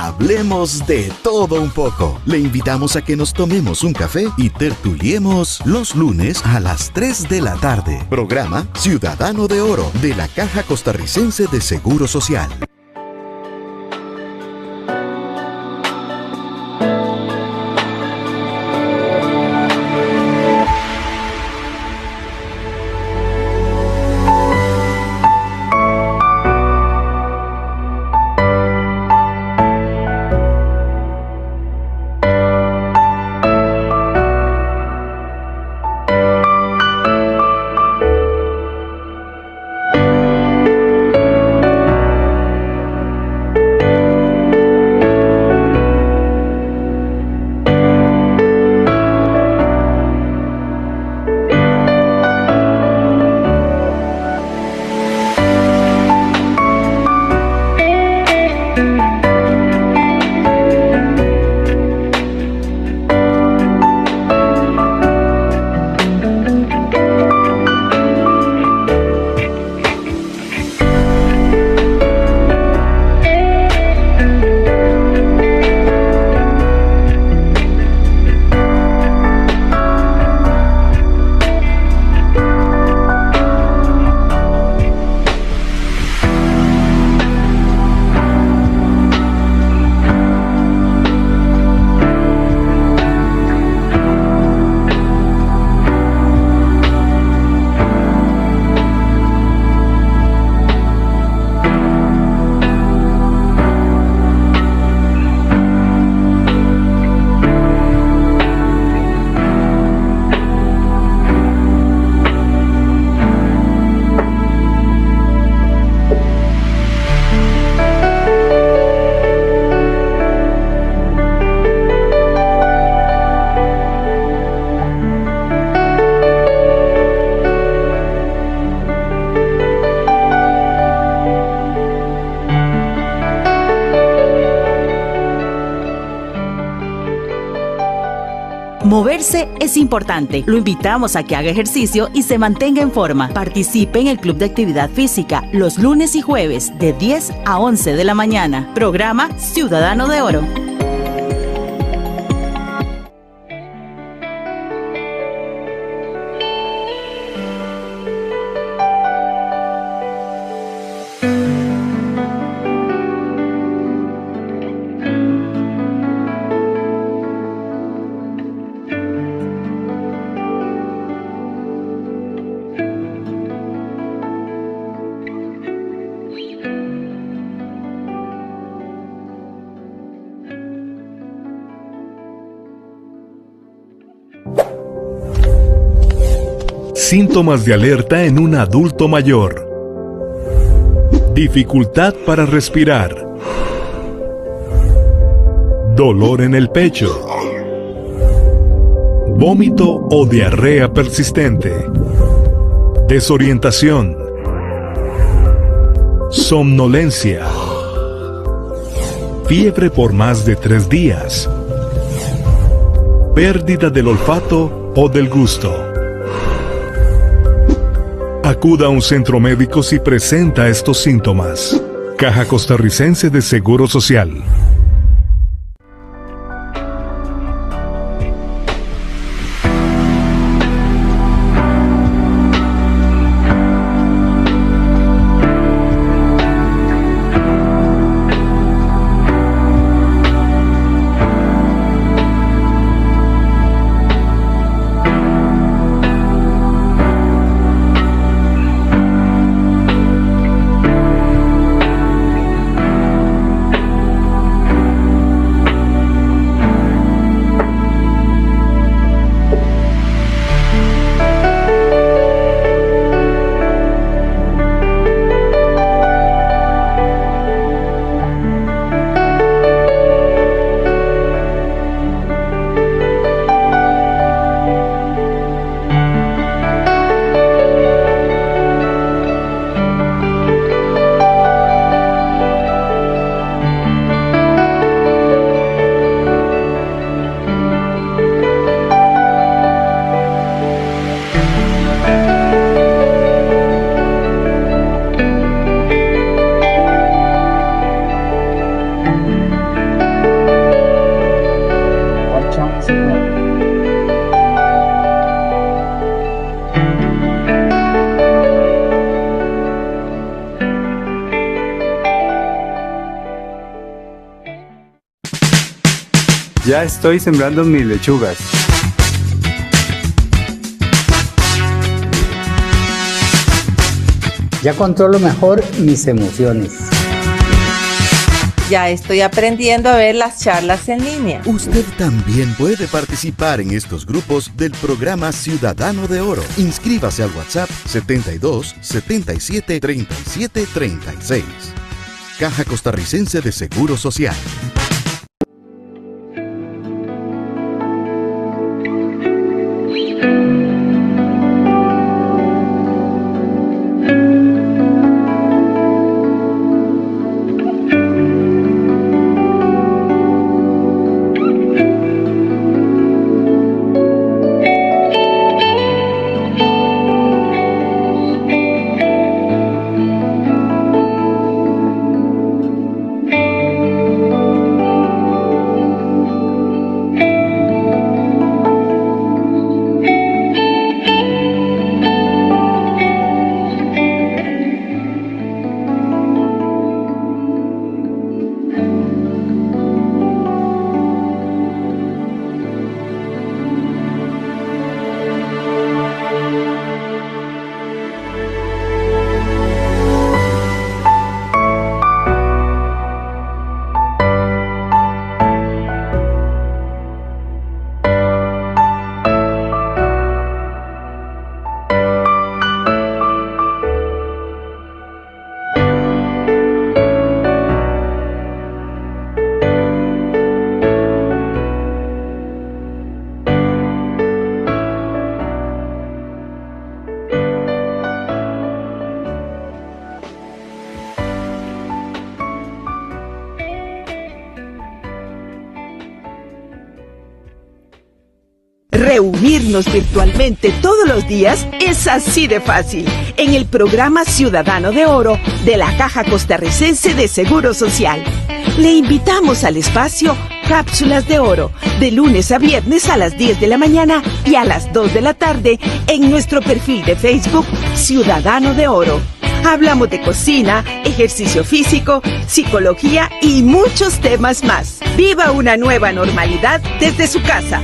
Hablemos de todo un poco. Le invitamos a que nos tomemos un café y tertuliemos los lunes a las 3 de la tarde. Programa Ciudadano de Oro de la Caja Costarricense de Seguro Social. Moverse es importante. Lo invitamos a que haga ejercicio y se mantenga en forma. Participe en el Club de Actividad Física los lunes y jueves de 10 a 11 de la mañana. Programa Ciudadano de Oro. Síntomas de alerta en un adulto mayor. Dificultad para respirar. Dolor en el pecho. Vómito o diarrea persistente. Desorientación. Somnolencia. Fiebre por más de 3 días. Pérdida del olfato o del gusto. Acuda a un centro médico si presenta estos síntomas. Caja Costarricense de Seguro Social. Ya estoy sembrando mis lechugas. Ya controlo mejor mis emociones. Ya estoy aprendiendo a ver las charlas en línea. Usted también puede participar en estos grupos del programa Ciudadano de Oro. Inscríbase al WhatsApp 72 77 37 36. Caja Costarricense de Seguro Social. Reunirnos virtualmente todos los días es así de fácil en el programa Ciudadano de Oro de la Caja Costarricense de Seguro Social. Le invitamos al espacio Cápsulas de Oro, de lunes a viernes a las 10 de la mañana y a las 2 de la tarde en nuestro perfil de Facebook Ciudadano de Oro. Hablamos de cocina, ejercicio físico, psicología y muchos temas más. Viva una nueva normalidad desde su casa.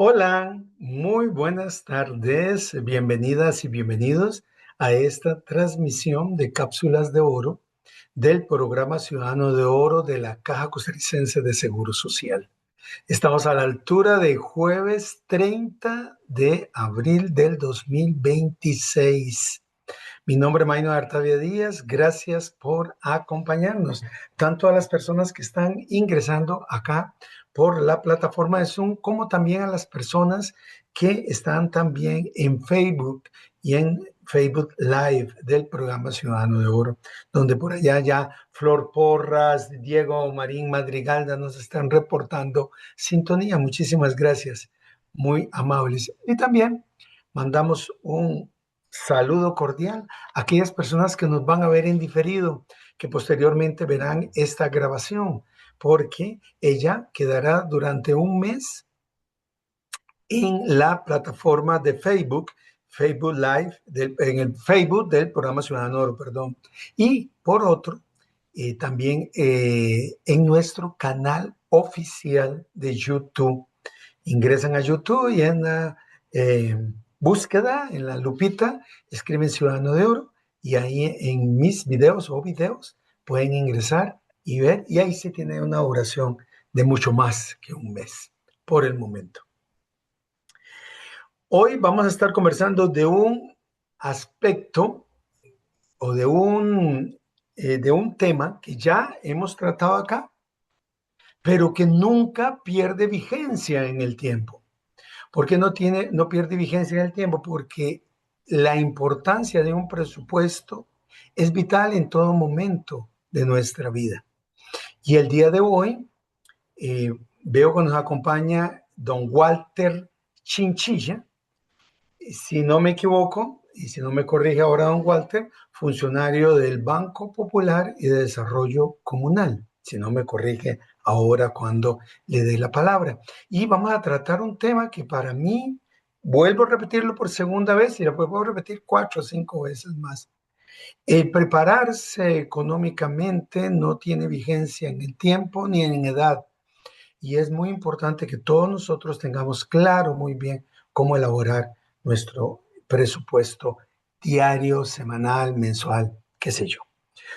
Hola, muy buenas tardes, bienvenidas y bienvenidos a esta transmisión de Cápsulas de Oro del programa Ciudadano de Oro de la Caja Costarricense de Seguro Social. Estamos a la altura de jueves 30 de abril del 2026. Mi nombre es Maynor Artavia Díaz, gracias por acompañarnos, tanto a las personas que están ingresando acá por la plataforma de Zoom, como también a las personas que están también en Facebook y en Facebook Live del programa Ciudadano de Oro, donde por allá ya Flor Porras, Diego Marín Madrigalda nos están reportando sintonía. Muchísimas gracias, muy amables. Y también mandamos un saludo cordial a aquellas personas que nos van a ver en diferido, que posteriormente verán esta grabación, porque ella quedará durante un mes en la plataforma de Facebook, Facebook Live, en el Facebook del programa Ciudadano Oro, perdón. Y por otro, también en nuestro canal oficial de YouTube. Ingresan a YouTube y en la búsqueda, en la lupita, escriben Ciudadano de Oro y ahí en mis videos pueden ingresar y ver, y ahí se tiene una duración de mucho más que un mes por el momento. Hoy vamos a estar conversando de un aspecto o de un tema que ya hemos tratado acá, pero que nunca pierde vigencia en el tiempo. ¿Por qué no pierde vigencia en el tiempo? Porque la importancia de un presupuesto es vital en todo momento de nuestra vida. Y el día de hoy veo que nos acompaña don Walter Chinchilla. Si no me equivoco, y si no me corrige ahora don Walter, funcionario del Banco Popular y de Desarrollo Comunal, si no me corrige ahora cuando le dé la palabra. Y vamos a tratar un tema que para mí, vuelvo a repetirlo por segunda vez y lo puedo repetir 4 o 5 veces más. El prepararse económicamente no tiene vigencia en el tiempo ni en edad. Y es muy importante que todos nosotros tengamos claro muy bien cómo elaborar nuestro presupuesto diario, semanal, mensual, qué sé yo.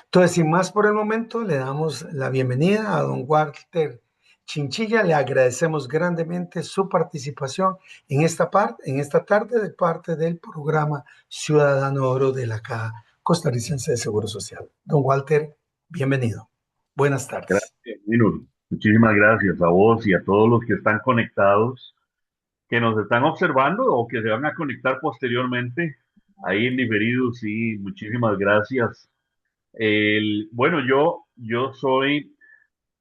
Entonces, sin más por el momento, le damos la bienvenida a don Walter Chinchilla. Le agradecemos grandemente su participación en esta tarde de parte del programa Ciudadano Oro de la Caja Costarricense de Seguro Social. Don Walter, bienvenido. Buenas tardes. Gracias, Minur. Muchísimas gracias a vos y a todos los que están conectados, que nos están observando o que se van a conectar posteriormente ahí en diferido. Sí, muchísimas gracias. Bueno, yo soy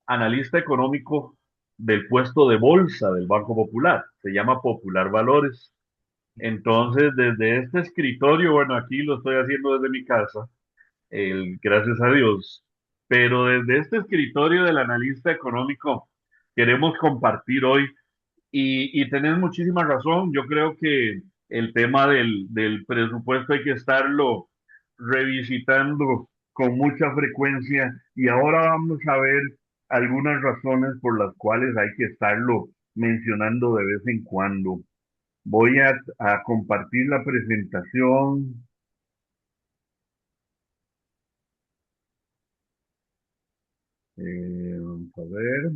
analista económico del puesto de bolsa del Banco Popular. Se llama Popular Valores. Entonces, desde este escritorio, bueno, aquí lo estoy haciendo desde mi casa, gracias a Dios. Pero desde este escritorio del analista económico queremos compartir hoy y tenés muchísima razón. Yo creo que el tema del presupuesto hay que estarlo revisitando con mucha frecuencia y ahora vamos a ver algunas razones por las cuales hay que estarlo mencionando de vez en cuando. Voy a compartir la presentación. Vamos a ver.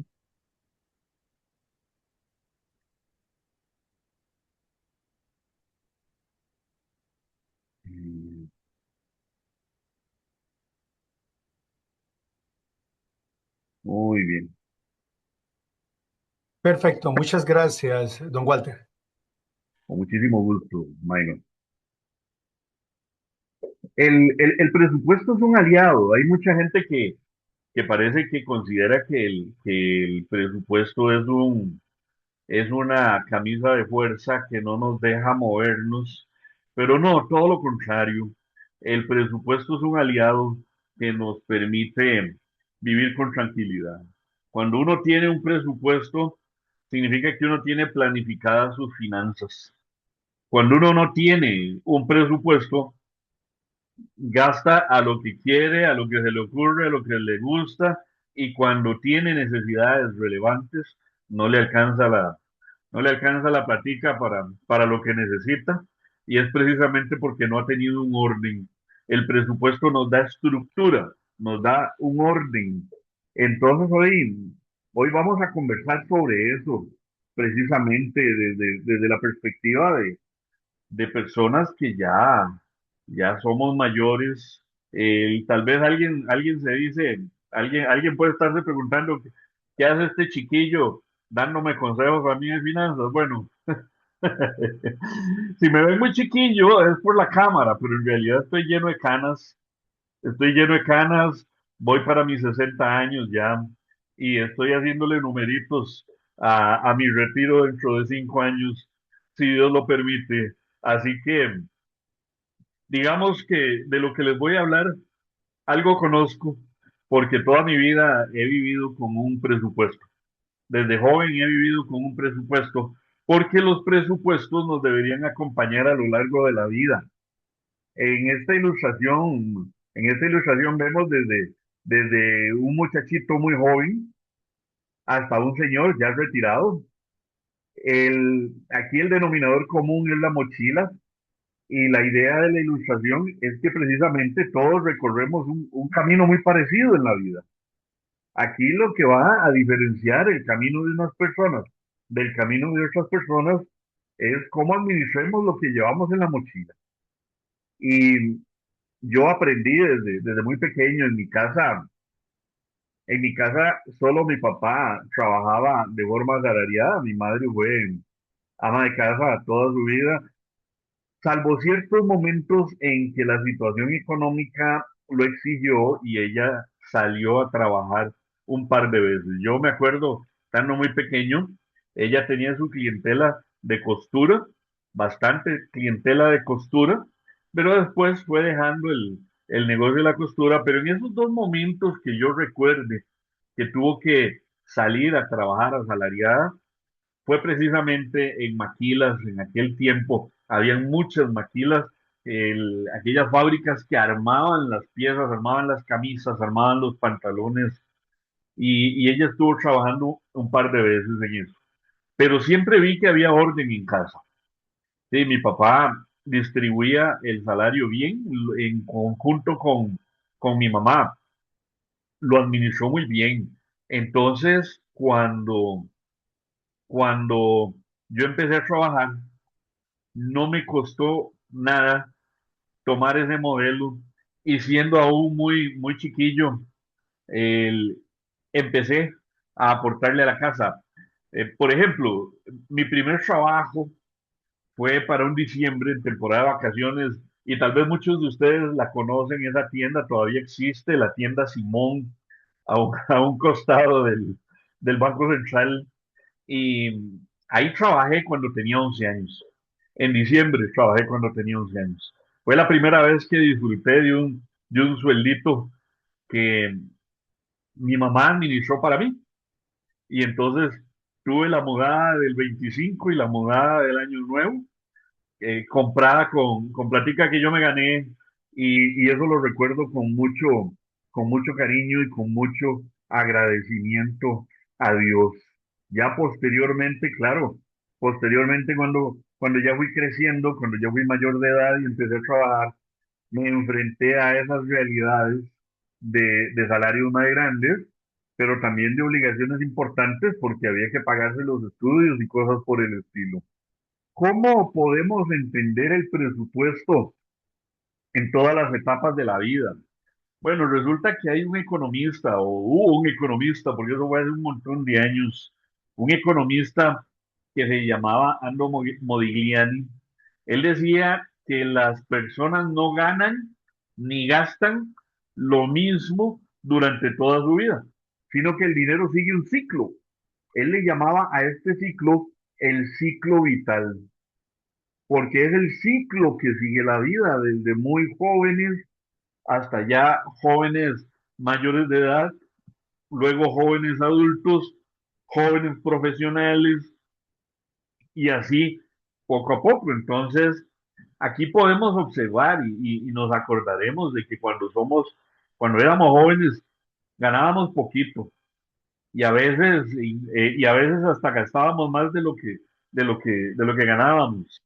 Mm, Muy bien, Perfecto, muchas gracias, don Walter. con muchísimo gusto, Maynor. El presupuesto es un aliado. Hay mucha gente que parece que considera que el presupuesto es una camisa de fuerza que no nos deja movernos, pero no, todo lo contrario. El presupuesto es un aliado que nos permite vivir con tranquilidad. Cuando uno tiene un presupuesto, significa que uno tiene planificadas sus finanzas. Cuando uno no tiene un presupuesto, gasta a lo que quiere, a lo que se le ocurre, a lo que le gusta, y cuando tiene necesidades relevantes, no le alcanza no le alcanza la platica para lo que necesita, y es precisamente porque no ha tenido un orden. El presupuesto nos da estructura, nos da un orden. Entonces hoy vamos a conversar sobre eso, precisamente desde la perspectiva de personas que ya somos mayores. Tal vez alguien se dice, alguien puede estarse preguntando, ¿qué hace este chiquillo dándome consejos a mí de finanzas? Bueno, si me ven muy chiquillo es por la cámara, pero en realidad estoy lleno de canas, voy para mis 60 años ya y estoy haciéndole numeritos a mi retiro dentro de 5 años, si Dios lo permite. Así que digamos que de lo que les voy a hablar, algo conozco, porque toda mi vida he vivido con un presupuesto. Desde joven he vivido con un presupuesto, porque los presupuestos nos deberían acompañar a lo largo de la vida. En esta ilustración vemos desde un muchachito muy joven hasta un señor ya retirado. Aquí el denominador común es la mochila. Y la idea de la ilustración es que precisamente todos recorremos un camino muy parecido en la vida. Aquí lo que va a diferenciar el camino de unas personas del camino de otras personas es cómo administremos lo que llevamos en la mochila. Y yo aprendí desde muy pequeño en mi casa solo mi papá trabajaba de forma asalariada, mi madre fue ama de casa toda su vida, salvo ciertos momentos en que la situación económica lo exigió y ella salió a trabajar un par de veces. Yo me acuerdo, estando muy pequeño, ella tenía su clientela de costura, bastante clientela de costura, pero después fue dejando el negocio de la costura, pero en esos dos momentos que yo recuerde que tuvo que salir a trabajar asalariada, fue precisamente en maquilas. En aquel tiempo habían muchas maquilas, aquellas fábricas que armaban las piezas, armaban las camisas, armaban los pantalones, y ella estuvo trabajando un par de veces en eso. Pero siempre vi que había orden en casa. Sí, mi papá distribuía el salario bien en conjunto con mi mamá, lo administró muy bien. Entonces, cuando yo empecé a trabajar, no me costó nada tomar ese modelo, y siendo aún muy chiquillo, el- empecé a aportarle a la casa. Por ejemplo, mi primer trabajo fue para un diciembre en temporada de vacaciones, y tal vez muchos de ustedes la conocen. Esa tienda todavía existe, la tienda Simón, a un costado del Banco Central, y ahí trabajé cuando tenía 11 años. En diciembre trabajé cuando tenía 11 años. Fue la primera vez que disfruté de un sueldito que mi mamá administró para mí. Y entonces tuve la mudada del 25 y la mudada del Año Nuevo, comprada con platica que yo me gané, y eso lo recuerdo con mucho cariño y con mucho agradecimiento a Dios. Ya posteriormente, claro, posteriormente cuando ya fui creciendo, cuando ya fui mayor de edad y empecé a trabajar, me enfrenté a esas realidades de salarios más grandes, pero también de obligaciones importantes porque había que pagarse los estudios y cosas por el estilo. ¿Cómo podemos entender el presupuesto en todas las etapas de la vida? Bueno, resulta que hay un economista, o hubo un economista, porque eso fue hace un montón de años, un economista que se llamaba Modigliani. Él decía que las personas no ganan ni gastan lo mismo durante toda su vida, sino que el dinero sigue un ciclo. Él le llamaba a este ciclo el ciclo vital, porque es el ciclo que sigue la vida desde muy jóvenes hasta ya jóvenes mayores de edad, luego jóvenes adultos, jóvenes profesionales, y así poco a poco. Entonces, aquí podemos observar, y nos acordaremos de que cuando éramos jóvenes, ganábamos poquito, y a veces hasta gastábamos más de lo que ganábamos.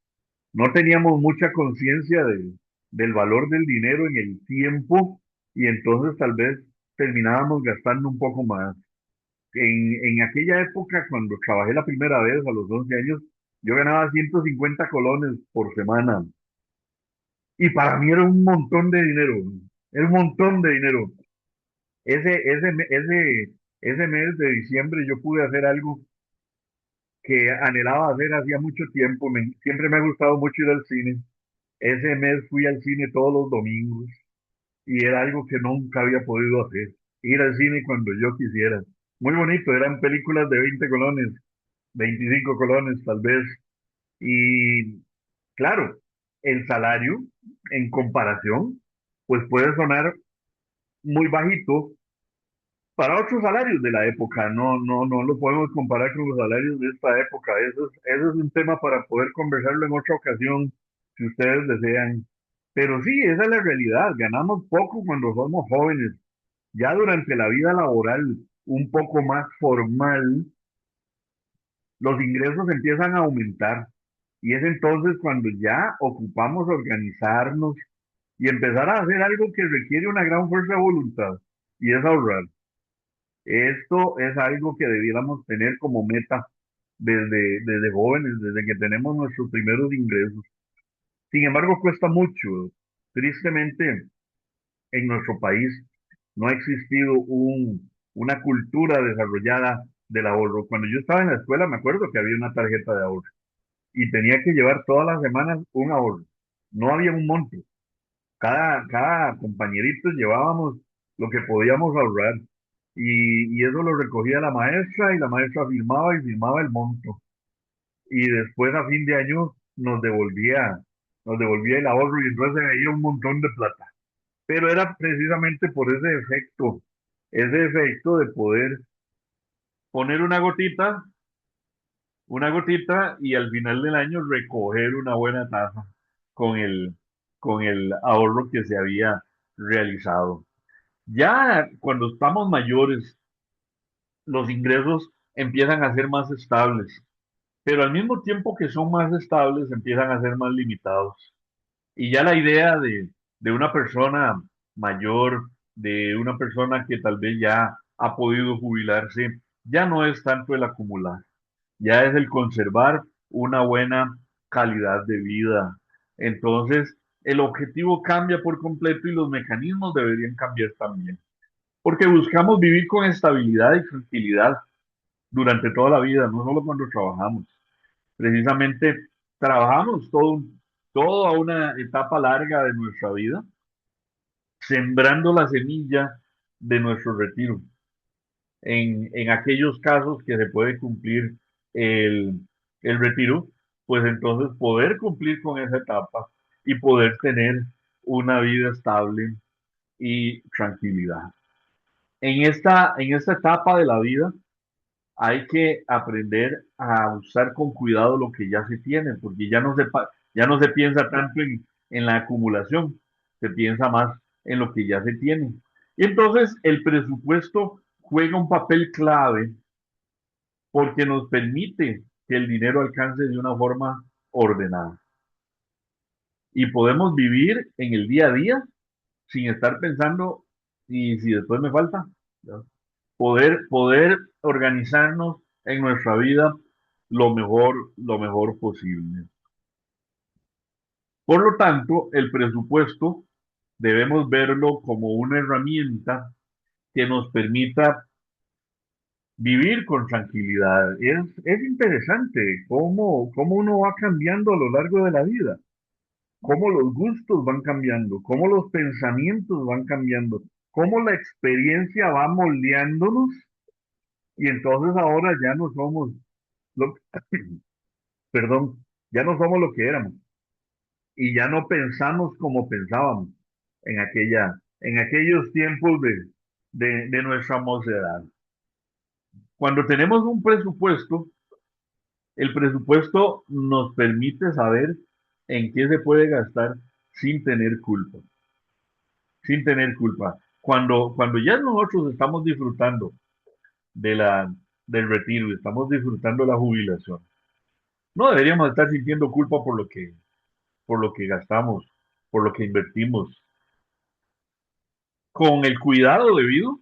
No teníamos mucha conciencia del valor del dinero en el tiempo, y entonces tal vez terminábamos gastando un poco más. En aquella época, cuando trabajé la primera vez a los 11 años, yo ganaba 150 colones por semana, y para mí era un montón de dinero, era un montón de dinero. Ese mes de diciembre yo pude hacer algo que anhelaba hacer hacía mucho tiempo. Siempre me ha gustado mucho ir al cine. Ese mes fui al cine todos los domingos, y era algo que nunca había podido hacer, ir al cine cuando yo quisiera. Muy bonito, eran películas de 20 colones, 25 colones tal vez. Y claro, el salario en comparación, pues puede sonar muy bajito para otros salarios de la época. No lo podemos comparar con los salarios de esta época. Eso es un tema para poder conversarlo en otra ocasión, si ustedes desean. Pero sí, esa es la realidad. Ganamos poco cuando somos jóvenes. Ya durante la vida laboral un poco más formal, los ingresos empiezan a aumentar. Y es entonces cuando ya ocupamos organizarnos y empezar a hacer algo que requiere una gran fuerza de voluntad, y es ahorrar. Esto es algo que debiéramos tener como meta desde jóvenes, desde que tenemos nuestros primeros ingresos. Sin embargo, cuesta mucho. Tristemente, en nuestro país no ha existido una cultura desarrollada del ahorro. Cuando yo estaba en la escuela, me acuerdo que había una tarjeta de ahorro y tenía que llevar todas las semanas un ahorro. No había un monto. Cada compañerito llevábamos lo que podíamos ahorrar, y eso lo recogía la maestra, y la maestra firmaba y firmaba el monto, y después a fin de año nos devolvía nos devolvía el ahorro y entonces se veía un montón de plata. Pero era precisamente por ese efecto de poder poner una gotita y al final del año recoger una buena tasa con con el ahorro que se había realizado. Ya cuando estamos mayores, los ingresos empiezan a ser más estables, pero al mismo tiempo que son más estables, empiezan a ser más limitados. Y ya la idea de una persona mayor, de una persona que tal vez ya ha podido jubilarse, ya no es tanto el acumular, ya es el conservar una buena calidad de vida. Entonces, el objetivo cambia por completo y los mecanismos deberían cambiar también, porque buscamos vivir con estabilidad y tranquilidad durante toda la vida, no solo cuando trabajamos. Precisamente trabajamos toda una etapa larga de nuestra vida, sembrando la semilla de nuestro retiro. En aquellos casos que se puede cumplir el, el retiro, pues entonces poder cumplir con esa etapa y poder tener una vida estable y tranquilidad. En esta etapa de la vida hay que aprender a usar con cuidado lo que ya se tiene, porque ya no se piensa tanto en la acumulación, se piensa más en lo que ya se tiene. Y entonces el presupuesto juega un papel clave porque nos permite que el dinero alcance de una forma ordenada. Y podemos vivir en el día a día sin estar pensando, y si después me falta, ¿no? Poder organizarnos en nuestra vida lo mejor posible. Por lo tanto, el presupuesto debemos verlo como una herramienta que nos permita vivir con tranquilidad. Es interesante cómo uno va cambiando a lo largo de la vida, cómo los gustos van cambiando, cómo los pensamientos van cambiando, cómo la experiencia va moldeándonos y entonces ahora ya no somos lo, perdón, ya no somos lo que éramos y ya no pensamos como pensábamos en aquellos tiempos de nuestra mocedad. Cuando tenemos un presupuesto, el presupuesto nos permite saber en qué se puede gastar sin tener culpa, sin tener culpa. Cuando ya nosotros estamos disfrutando de del retiro y estamos disfrutando la jubilación, no deberíamos estar sintiendo culpa por lo que gastamos, por lo que invertimos. Con el cuidado debido,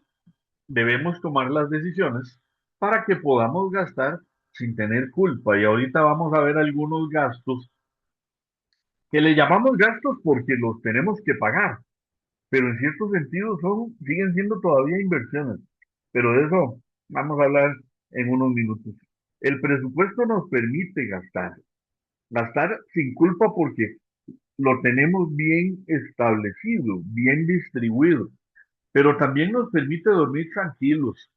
debemos tomar las decisiones para que podamos gastar sin tener culpa. Y ahorita vamos a ver algunos gastos que le llamamos gastos porque los tenemos que pagar, pero en cierto sentido siguen siendo todavía inversiones. Pero de eso vamos a hablar en unos minutos. El presupuesto nos permite gastar sin culpa porque lo tenemos bien establecido, bien distribuido, pero también nos permite dormir tranquilos,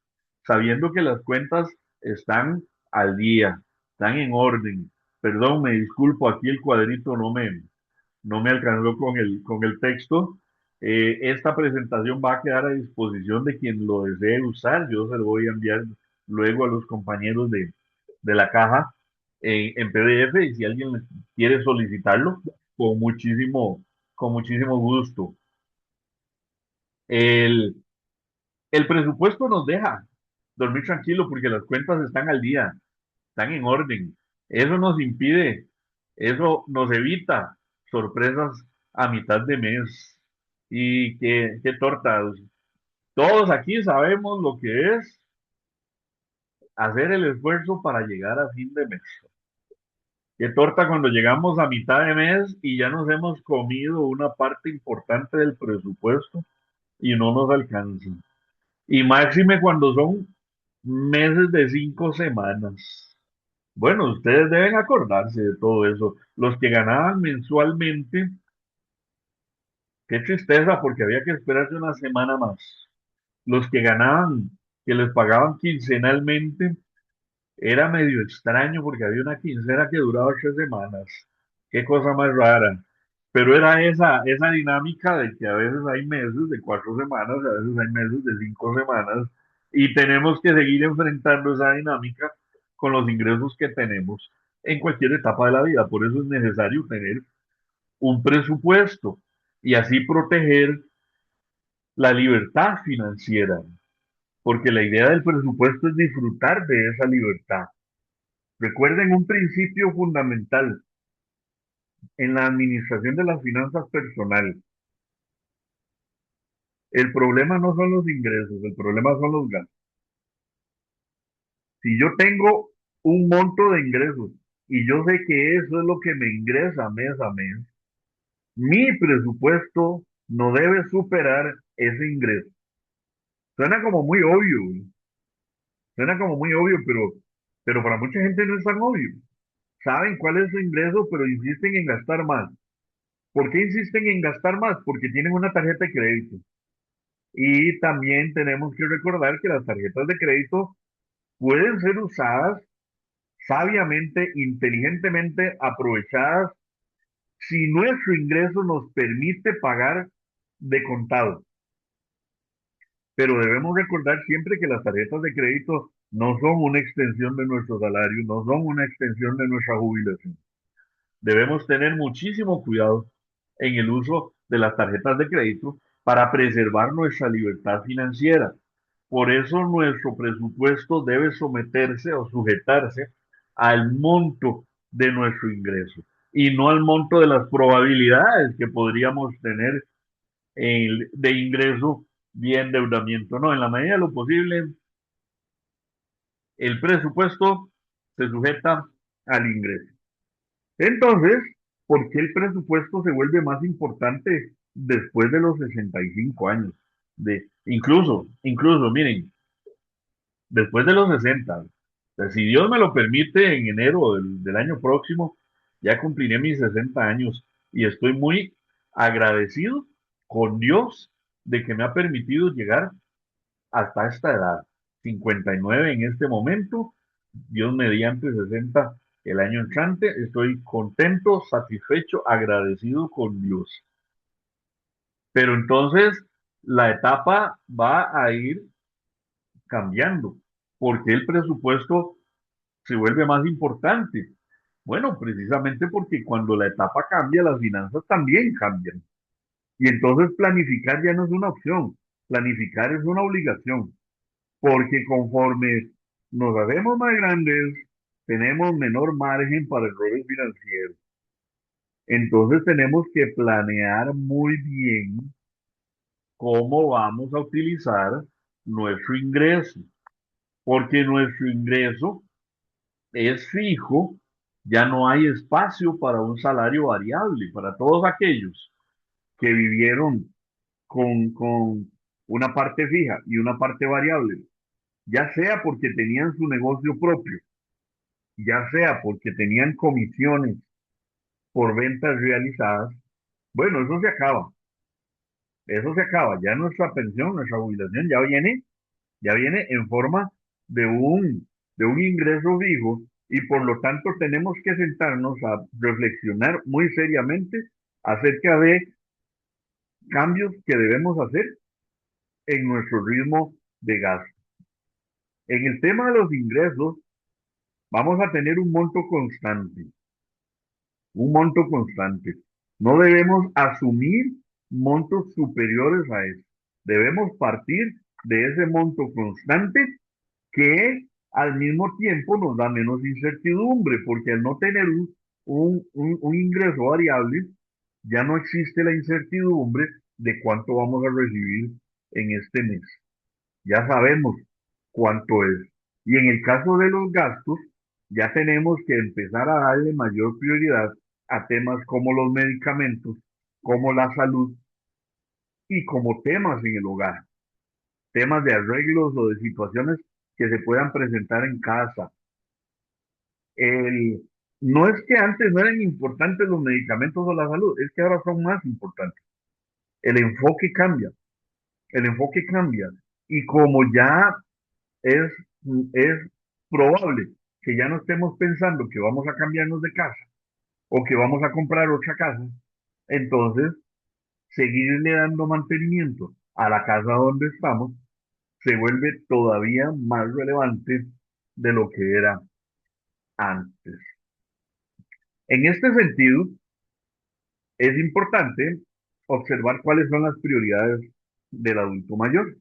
sabiendo que las cuentas están al día, están en orden. Perdón, me disculpo, aquí el cuadrito no me alcanzó con el texto. Esta presentación va a quedar a disposición de quien lo desee usar. Yo se lo voy a enviar luego a los compañeros de la caja en PDF y si alguien quiere solicitarlo, con con muchísimo gusto. El, el presupuesto nos deja dormir tranquilo porque las cuentas están al día, están en orden. Eso nos impide, eso nos evita sorpresas a mitad de mes. Y qué tortas. Todos aquí sabemos lo que es hacer el esfuerzo para llegar a fin de mes. Qué torta cuando llegamos a mitad de mes y ya nos hemos comido una parte importante del presupuesto y no nos alcanza. Y máxime cuando son meses de 5 semanas. Bueno, ustedes deben acordarse de todo eso. Los que ganaban mensualmente, qué tristeza, porque había que esperarse una semana más. Los que ganaban, que les pagaban quincenalmente, era medio extraño porque había una quincena que duraba 3 semanas. Qué cosa más rara. Pero era esa dinámica de que a veces hay meses de 4 semanas, a veces hay meses de 5 semanas, y tenemos que seguir enfrentando esa dinámica con los ingresos que tenemos en cualquier etapa de la vida. Por eso es necesario tener un presupuesto y así proteger la libertad financiera, porque la idea del presupuesto es disfrutar de esa libertad. Recuerden un principio fundamental en la administración de las finanzas personales. El problema no son los ingresos, el problema son los gastos. Si yo tengo un monto de ingresos y yo sé que eso es lo que me ingresa mes a mes, mi presupuesto no debe superar ese ingreso. Suena como muy obvio, ¿eh? Suena como muy obvio, pero para mucha gente no es tan obvio. Saben cuál es su ingreso, pero insisten en gastar más. ¿Por qué insisten en gastar más? Porque tienen una tarjeta de crédito. Y también tenemos que recordar que las tarjetas de crédito pueden ser usadas sabiamente, inteligentemente aprovechadas si nuestro ingreso nos permite pagar de contado. Pero debemos recordar siempre que las tarjetas de crédito no son una extensión de nuestro salario, no son una extensión de nuestra jubilación. Debemos tener muchísimo cuidado en el uso de las tarjetas de crédito para preservar nuestra libertad financiera. Por eso nuestro presupuesto debe someterse o sujetarse al monto de nuestro ingreso y no al monto de las probabilidades que podríamos tener de ingreso vía endeudamiento. No, en la medida de lo posible, el presupuesto se sujeta al ingreso. Entonces, ¿por qué el presupuesto se vuelve más importante después de los 65 años? Incluso, miren, después de los 60, o sea, si Dios me lo permite, en enero del año próximo, ya cumpliré mis 60 años y estoy muy agradecido con Dios de que me ha permitido llegar hasta esta edad, 59 en este momento, Dios mediante 60 el año entrante, estoy contento, satisfecho, agradecido con Dios. Pero entonces la etapa va a ir cambiando, porque el presupuesto se vuelve más importante. Bueno, precisamente porque cuando la etapa cambia, las finanzas también cambian. Y entonces planificar ya no es una opción, planificar es una obligación. Porque conforme nos hacemos más grandes, tenemos menor margen para errores financieros. Entonces tenemos que planear muy bien cómo vamos a utilizar nuestro ingreso, porque nuestro ingreso es fijo, ya no hay espacio para un salario variable, para todos aquellos que vivieron con una parte fija y una parte variable, ya sea porque tenían su negocio propio, ya sea porque tenían comisiones por ventas realizadas, bueno, eso se acaba, ya nuestra pensión, nuestra jubilación ya viene en forma de un ingreso fijo y por lo tanto tenemos que sentarnos a reflexionar muy seriamente acerca de cambios que debemos hacer en nuestro ritmo de gasto. En el tema de los ingresos, vamos a tener un monto constante, un monto constante. No debemos asumir montos superiores a eso. Debemos partir de ese monto constante que al mismo tiempo nos da menos incertidumbre, porque al no tener un ingreso variable, ya no existe la incertidumbre de cuánto vamos a recibir en este mes. Ya sabemos cuánto es. Y en el caso de los gastos, ya tenemos que empezar a darle mayor prioridad a temas como los medicamentos, como la salud y como temas en el hogar, temas de arreglos o de situaciones que se puedan presentar en casa. El, no es que antes no eran importantes los medicamentos o la salud, es que ahora son más importantes. El enfoque cambia, el enfoque cambia. Y como ya es, es probable que ya no estemos pensando que vamos a cambiarnos de casa o que vamos a comprar otra casa, Entonces, seguirle dando mantenimiento a la casa donde estamos se vuelve todavía más relevante de lo que era antes. En este sentido, es importante observar cuáles son las prioridades del adulto mayor.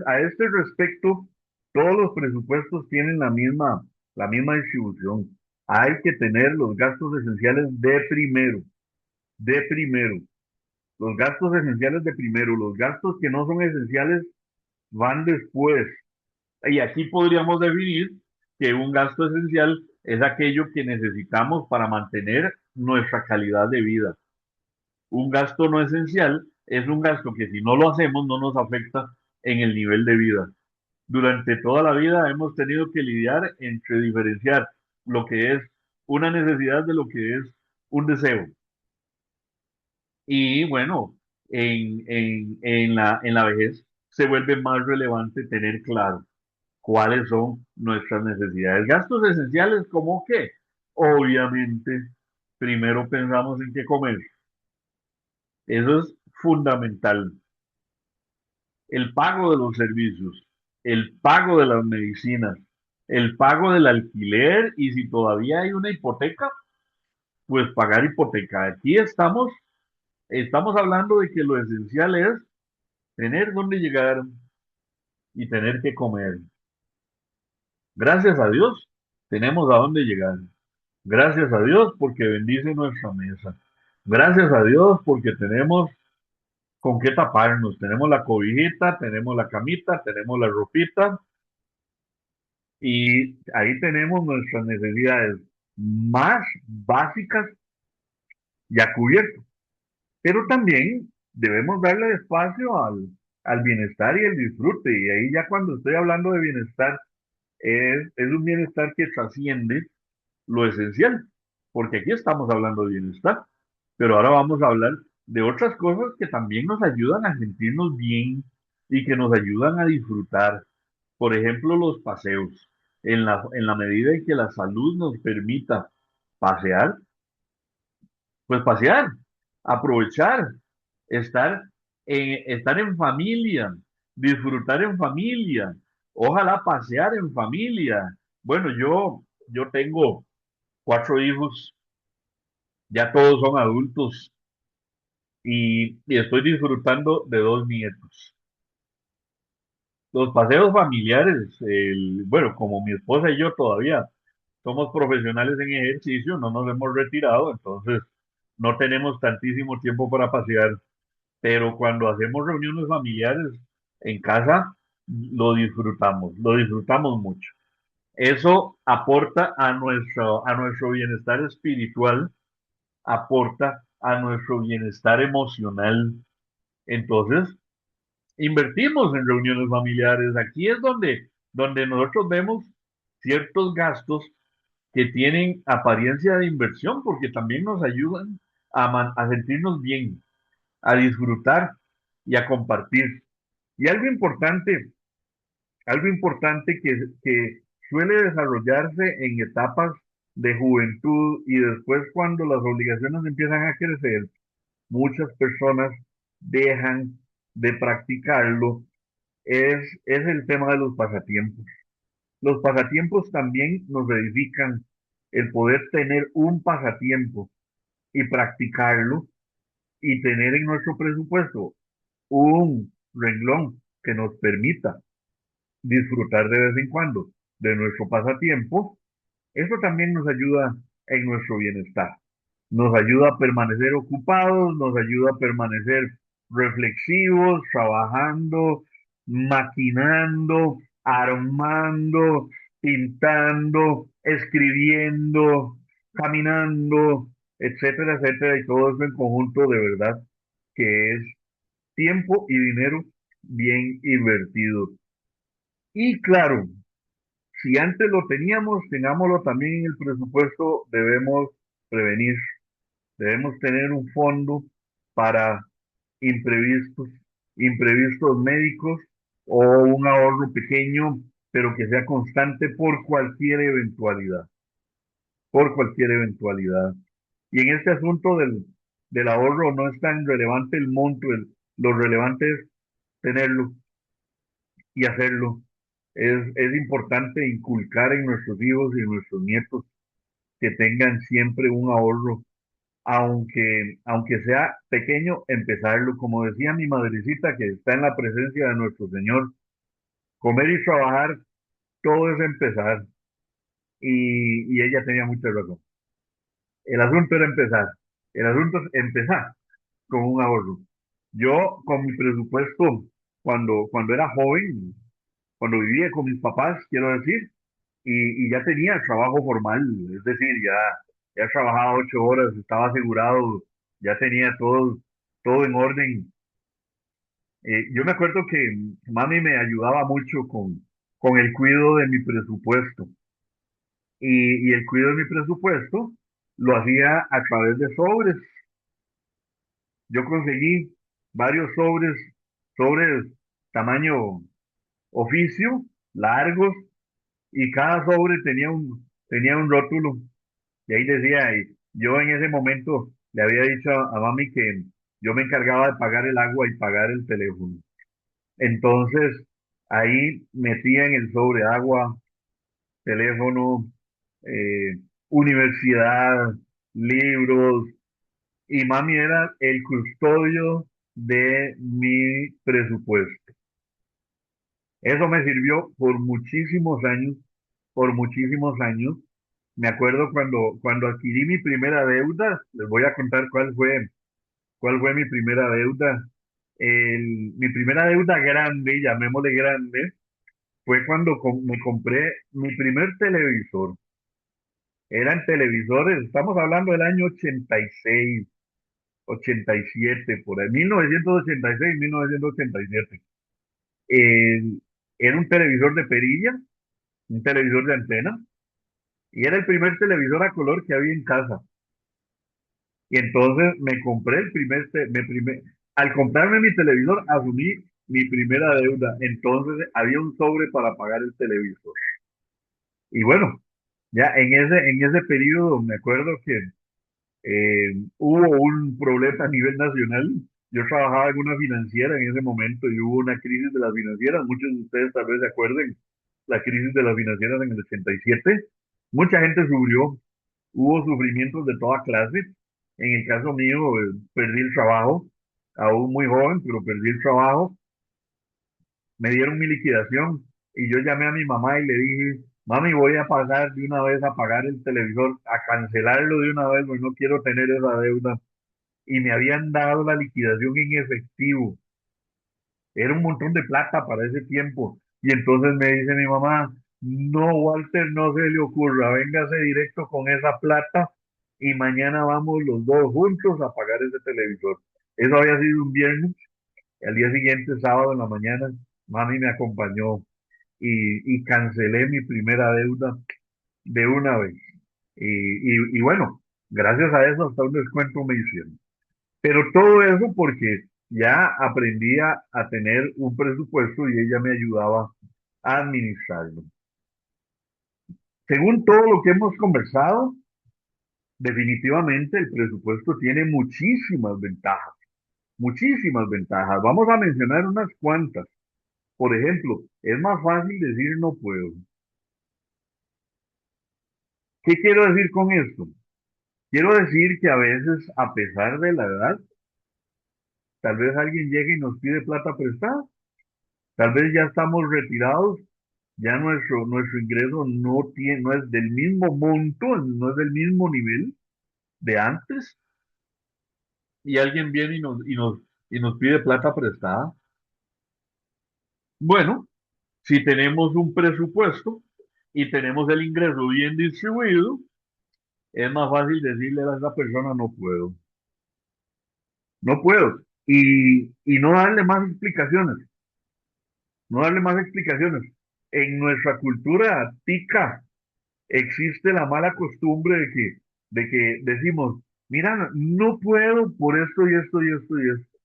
A este respecto, todos los presupuestos tienen la misma distribución. Hay que tener los gastos esenciales de primero. Los gastos esenciales de primero, los gastos que no son esenciales van después. Y aquí podríamos definir que un gasto esencial es aquello que necesitamos para mantener nuestra calidad de vida. Un gasto no esencial es un gasto que si no lo hacemos no nos afecta en el nivel de vida. Durante toda la vida hemos tenido que lidiar entre diferenciar lo que es una necesidad de lo que es un deseo. Y bueno, en la vejez se vuelve más relevante tener claro cuáles son nuestras necesidades. Gastos esenciales, ¿como qué? Obviamente, primero pensamos en qué comer. Eso es fundamental. El pago de los servicios, el pago de las medicinas, el pago del alquiler y si todavía hay una hipoteca, pues pagar hipoteca. Aquí estamos hablando de que lo esencial es tener dónde llegar y tener que comer. Gracias a Dios, tenemos a dónde llegar. Gracias a Dios porque bendice nuestra mesa. Gracias a Dios porque tenemos con qué taparnos. Tenemos la cobijita, tenemos la camita, tenemos la ropita y ahí tenemos nuestras necesidades más básicas ya cubiertas. Pero también debemos darle espacio al bienestar y el disfrute. Y ahí ya cuando estoy hablando de bienestar, es un bienestar que trasciende lo esencial, porque aquí estamos hablando de bienestar, pero ahora vamos a hablar de otras cosas que también nos ayudan a sentirnos bien y que nos ayudan a disfrutar. Por ejemplo, los paseos. En la medida en que la salud nos permita pasear, pues pasear, aprovechar, estar estar en familia, disfrutar en familia, ojalá pasear en familia. Bueno, yo tengo 4 hijos, ya todos son adultos y estoy disfrutando de 2 nietos. Los paseos familiares, bueno, como mi esposa y yo todavía somos profesionales en ejercicio, no nos hemos retirado, entonces no tenemos tantísimo tiempo para pasear, pero cuando hacemos reuniones familiares en casa, lo disfrutamos mucho. Eso aporta a nuestro bienestar espiritual, aporta a nuestro bienestar emocional. Entonces, invertimos en reuniones familiares. Aquí es donde nosotros vemos ciertos gastos que tienen apariencia de inversión porque también nos ayudan a sentirnos bien, a disfrutar y a compartir. Y algo importante que suele desarrollarse en etapas de juventud y después cuando las obligaciones empiezan a crecer, muchas personas dejan de practicarlo, es el tema de los pasatiempos. Los pasatiempos también nos edifican el poder tener un pasatiempo y practicarlo y tener en nuestro presupuesto un renglón que nos permita disfrutar de vez en cuando de nuestro pasatiempo, eso también nos ayuda en nuestro bienestar. Nos ayuda a permanecer ocupados, nos ayuda a permanecer reflexivos, trabajando, maquinando, armando, pintando, escribiendo, caminando, etcétera, etcétera, y todo eso en conjunto de verdad que es tiempo y dinero bien invertido. Y claro, si antes lo teníamos, tengámoslo también en el presupuesto, debemos prevenir, debemos tener un fondo para imprevistos, imprevistos médicos o un ahorro pequeño, pero que sea constante por cualquier eventualidad, por cualquier eventualidad. Y en este asunto del ahorro no es tan relevante el monto, lo relevante es tenerlo y hacerlo. Es importante inculcar en nuestros hijos y en nuestros nietos que tengan siempre un ahorro, aunque sea pequeño, empezarlo. Como decía mi madrecita, que está en la presencia de nuestro Señor, comer y trabajar, todo es empezar. Y ella tenía mucha razón. El asunto era empezar. El asunto es empezar con un ahorro. Yo, con mi presupuesto, cuando era joven, cuando vivía con mis papás, quiero decir, y ya tenía trabajo formal, es decir, ya trabajaba 8 horas, estaba asegurado, ya tenía todo en orden. Yo me acuerdo que mami me ayudaba mucho con el cuidado de mi presupuesto. Y el cuidado de mi presupuesto lo hacía a través de sobres. Yo conseguí varios sobres tamaño oficio, largos, y cada sobre tenía un rótulo. Y ahí decía, y yo en ese momento le había dicho a mami que yo me encargaba de pagar el agua y pagar el teléfono. Entonces, ahí metía en el sobre agua, teléfono, eh, universidad, libros, y mami era el custodio de mi presupuesto. Eso me sirvió por muchísimos años. Me acuerdo cuando adquirí mi primera deuda, les voy a contar cuál fue mi primera deuda. Mi primera deuda grande, llamémosle grande, fue cuando me compré mi primer televisor. Eran televisores, estamos hablando del año 86, 87, por ahí, 1986, 1987. El- Era un televisor de perilla, un televisor de antena, y era el primer televisor a color que había en casa. Y entonces me compré al comprarme mi televisor, asumí mi primera deuda. Entonces había un sobre para pagar el televisor. Y bueno, ya en ese periodo me acuerdo que hubo un problema a nivel nacional. Yo trabajaba en una financiera en ese momento y hubo una crisis de las financieras. Muchos de ustedes tal vez se acuerden la crisis de las financieras en el 87. Mucha gente sufrió, hubo sufrimientos de toda clase. En el caso mío, perdí el trabajo, aún muy joven, pero perdí el trabajo. Me dieron mi liquidación y yo llamé a mi mamá y le dije, mami, voy a pasar de una vez a pagar el televisor, a cancelarlo de una vez, porque no quiero tener esa deuda. Y me habían dado la liquidación en efectivo. Era un montón de plata para ese tiempo. Y entonces me dice mi mamá, no, Walter, no se le ocurra, véngase directo con esa plata y mañana vamos los dos juntos a pagar ese televisor. Eso había sido un viernes. Y al día siguiente, sábado en la mañana, mami me acompañó y cancelé mi primera deuda de una vez. Y bueno, gracias a eso hasta un descuento me hicieron. Pero todo eso porque ya aprendía a tener un presupuesto y ella me ayudaba a administrarlo. Según todo lo que hemos conversado, definitivamente el presupuesto tiene muchísimas ventajas, muchísimas ventajas. Vamos a mencionar unas cuantas. Por ejemplo, es más fácil decir no puedo. ¿Qué quiero decir con esto? Quiero decir que a veces, a pesar de la edad, tal vez alguien llegue y nos pide plata prestada. Tal vez ya estamos retirados, ya nuestro ingreso no es del mismo monto, no es del mismo nivel de antes, y alguien viene y nos pide plata prestada. Bueno, si tenemos un presupuesto y tenemos el ingreso bien distribuido, es más fácil decirle a esa persona no puedo, no puedo, y no darle más explicaciones, no darle más explicaciones. En nuestra cultura tica existe la mala costumbre de que decimos, mira, no puedo por esto y esto y esto y esto.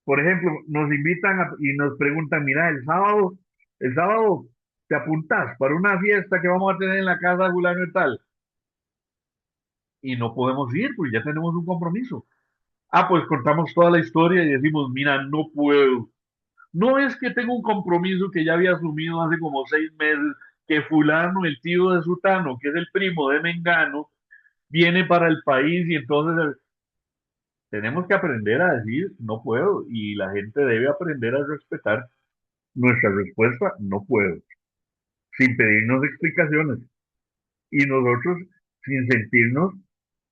Por ejemplo, nos invitan y nos preguntan, mira, el sábado te apuntas para una fiesta que vamos a tener en la casa de fulano y tal. y no podemos ir porque ya tenemos un compromiso. Ah, pues contamos toda la historia y decimos, mira, no puedo. No es que tengo un compromiso que ya había asumido hace como 6 meses, que fulano, el tío de Sutano, que es el primo de Mengano, viene para el país y entonces tenemos que aprender a decir, no puedo, y la gente debe aprender a respetar nuestra respuesta, no puedo, sin pedirnos explicaciones. Y nosotros, sin sentirnos